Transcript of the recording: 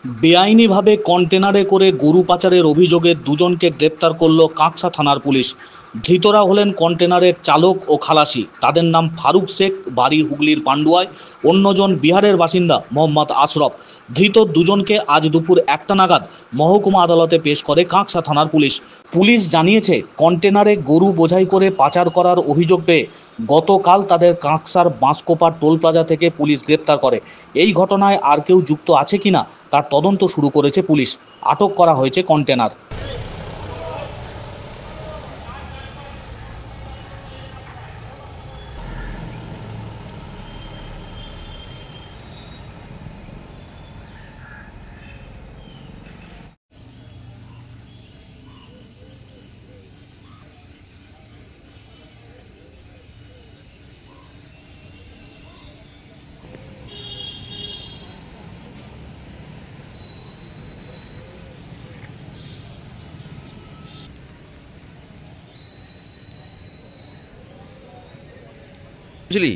বেআইনিভাবে কন্টেনারে করে গরু পাচারের অভিযোগে দুজনকে গ্রেপ্তার করল কাঁকসা থানার পুলিশ। ধৃতরা হলেন কন্টেনারের চালক ও খালাসি। তাদের নাম ফারুক শেখ, বাড়ি হুগলির পান্ডুয়ায়। অন্যজন বিহারের বাসিন্দা মোহাম্মদ আশরফ। ধৃত দুজনকে আজ দুপুর 1টা নাগাদ মহকুমা আদালতে পেশ করে কাঁকসা থানার পুলিশ। পুলিশ জানিয়েছে, কন্টেনারে গরু বোঝাই করে পাচার করার অভিযোগ পেয়ে গতকাল তাদের কাঁকসার বাঁশকোপা টোল প্লাজা থেকে পুলিশ গ্রেপ্তার করে। এই ঘটনায় আর কেউ যুক্ত আছে কিনা তার তদন্ত শুরু করেছে পুলিশ। আটক করা হয়েছে কন্টেনার। বুঝলি?